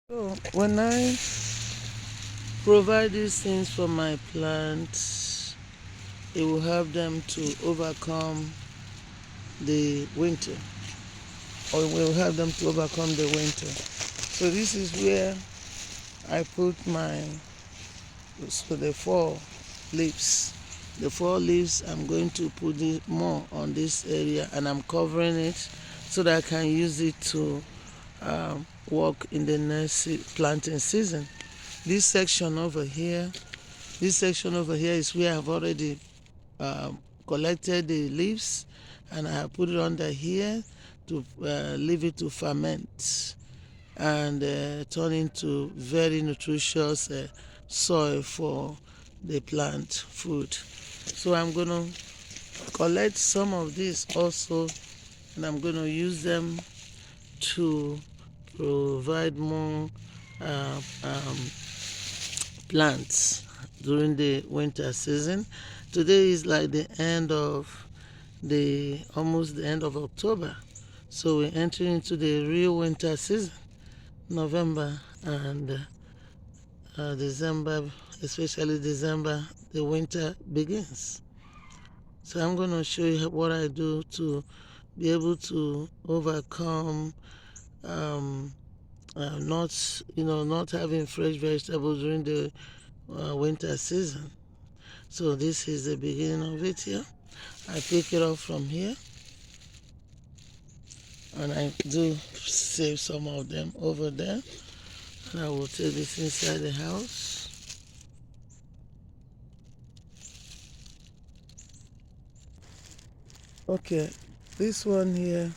So when I provide these things for my plants, it will help them to overcome the winter, or it will help them to overcome the winter. So this is where I put my the four leaves. The four leaves, I'm going to put more on this area, and I'm covering it so that I can use it to work in the next planting season. This section over here, is where I've already collected the leaves, and I have put it under here to leave it to ferment and turn into very nutritious soil for the plant food. So I'm going to collect some of this also, and I'm going to use them to provide more uh, um, plants during the winter season. Today is like the end of almost the end of October, so we're entering into the real winter season. November and December, especially December, the winter begins. So I'm going to show you what I do to be able to overcome not having fresh vegetables during the winter season. So this is the beginning of it here. I pick it up from here, and I do save some of them over there, and I will take this inside the house. Okay, this one here,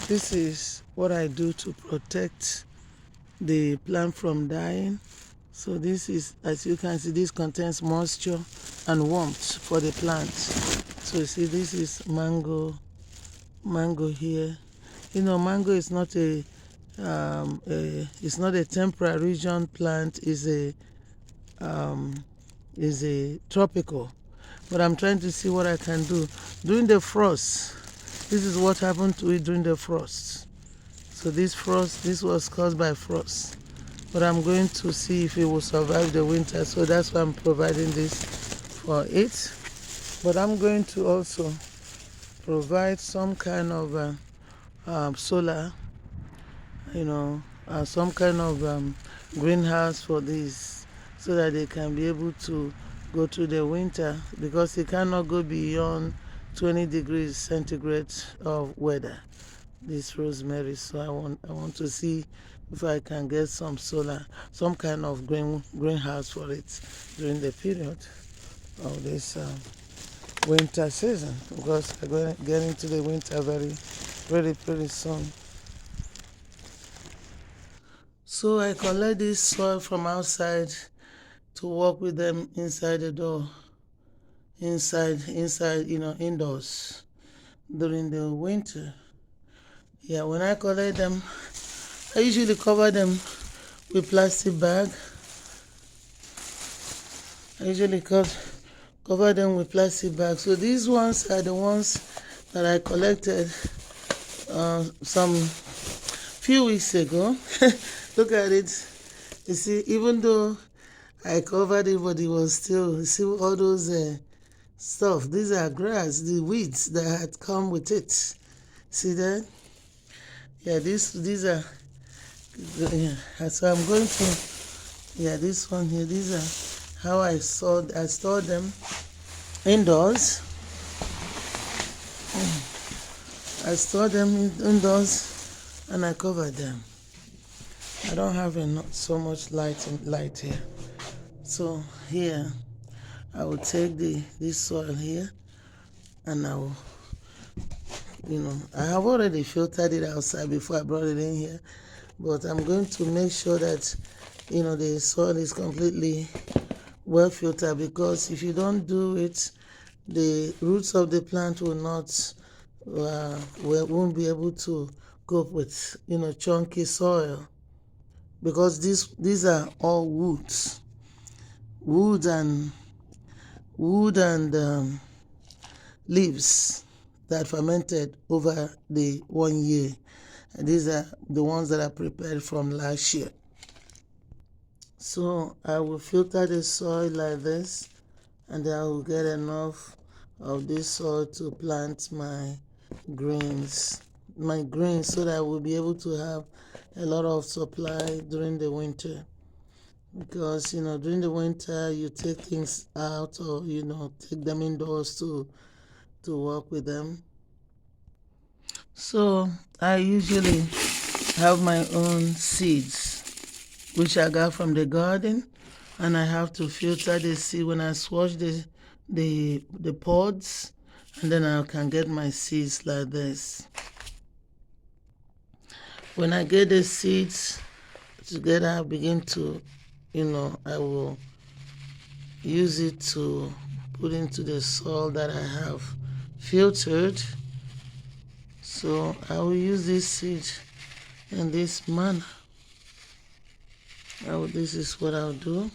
this is what I do to protect the plant from dying. So this is, as you can see, this contains moisture and warmth for the plant. So you see, this is mango here. Mango is not it's not a temperate region plant. Is a tropical. But I'm trying to see what I can do during the frost. This is what happened to it during the frost. So this was caused by frost. But I'm going to see if it will survive the winter. So that's why I'm providing this for it. But I'm going to also provide some kind of solar, some kind of greenhouse for these, so that they can be able to go through the winter, because it cannot go beyond 20 degrees centigrade of weather, this rosemary. So I want to see if I can get some kind of greenhouse for it during the period of this winter season, because we're going to get into the winter very soon. So I collect this soil from outside to work with them inside the door, indoors during the winter. Yeah, when I collect them, I usually cover them with plastic bag. Cover them with plastic bags. So these ones are the ones that I collected some few weeks ago. Look at it. You see, even though I covered it, but it was still, you see all those stuff. These are grass, the weeds that had come with it. See that? Yeah, these are, yeah. So I'm going to, yeah, this one here, these are how I stored them indoors. I store them indoors, and I cover them. I don't have so much light here. So here, I will take this soil here, and I will, I have already filtered it outside before I brought it in here, but I'm going to make sure that, the soil is completely well filtered, because if you don't do it, the roots of the plant won't be able to cope with, chunky soil, because these are all wood and leaves that fermented over the 1 year. These are the ones that I prepared from last year. So I will filter the soil like this, and then I will get enough of this soil to plant my greens so that I will be able to have a lot of supply during the winter. Because during the winter you take things out, or take them indoors to work with them. So I usually have my own seeds which I got from the garden, and I have to filter the seed when I swatch the pods, and then I can get my seeds like this. When I get the seeds together, I begin to, I will use it to put into the soil that I have filtered. So I will use this seed in this manner. This is what I'll do.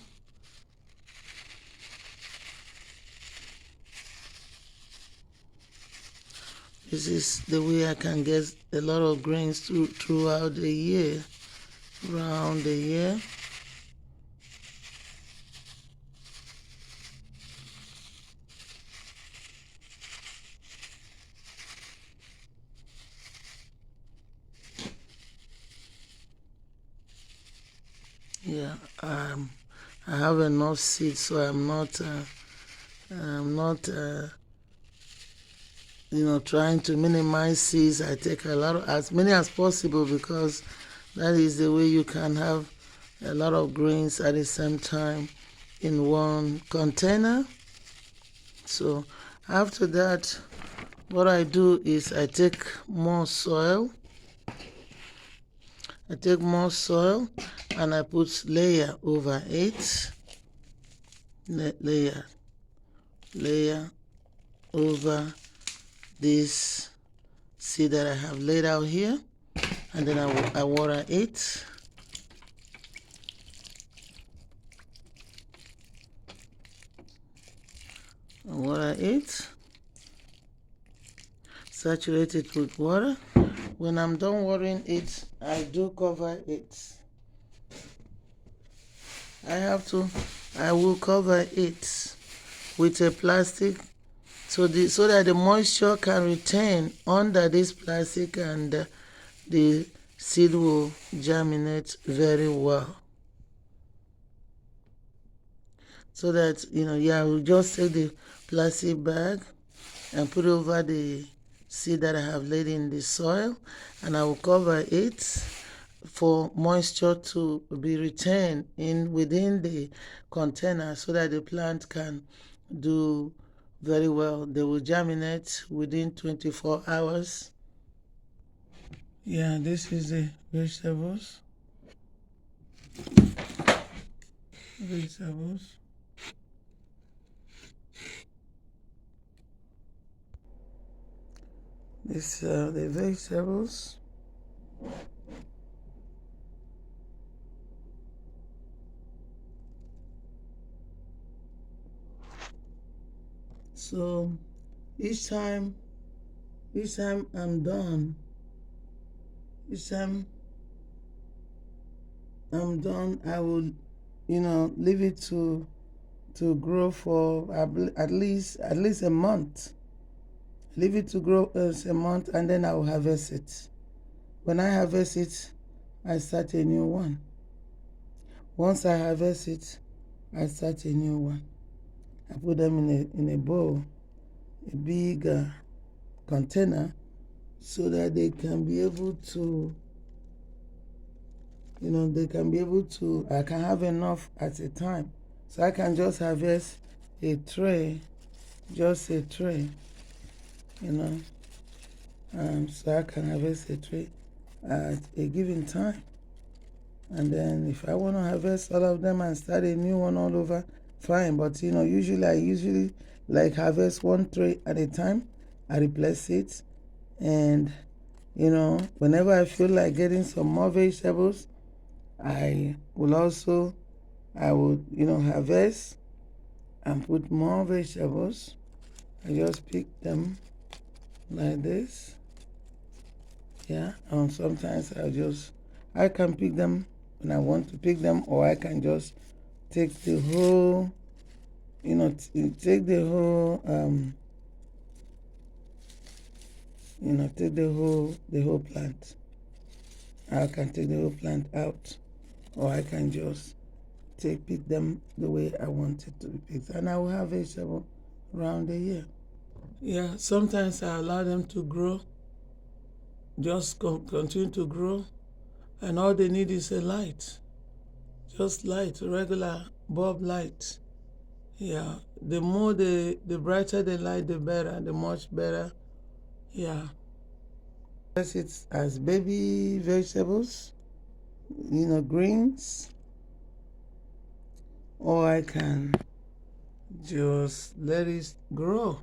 This is the way I can get a lot of grains throughout the year, around the year. Yeah, I have enough seeds, so I'm not trying to minimize seeds. I take as many as possible, because that is the way you can have a lot of grains at the same time in one container. So after that, what I do is I take more soil. And I put layer over it. Layer over this seed that I have laid out here, and then I water it. Saturate it with water. When I'm done watering it, I do cover it. I will cover it with a plastic, so that the moisture can retain under this plastic, and the seed will germinate very well. So that, I will just take the plastic bag and put it over the seed that I have laid in the soil, and I will cover it for moisture to be retained within the container, so that the plant can do very well. They will germinate within 24 hours. Yeah, this is the vegetables. These are the vegetables. So each time I'm done, I will, leave it to grow for at least a month. Leave it to grow a month, and then I will harvest it. When I harvest it, I start a new one. Once I harvest it, I start a new one. I put them in a bowl, a big container, so that they can be able to, I can have enough at a time. So I can just harvest a tray, so I can harvest a tray at a given time. And then if I want to harvest all of them and start a new one all over, fine. But usually like harvest one tray at a time. I replace it, and whenever I feel like getting some more vegetables, I would harvest and put more vegetables. I just pick them like this. Yeah, and sometimes I can pick them when I want to pick them, or I can just take the whole, take the whole, take the whole plant. I can take the whole plant out, or I can just pick them the way I want it to be picked, and I will have vegetable around the year. Yeah, sometimes I allow them to grow, just continue to grow, and all they need is a light, just light, regular bulb light. Yeah, the brighter the light, the better, the much better. Yeah. Press it as baby vegetables, greens, or I can just let it grow.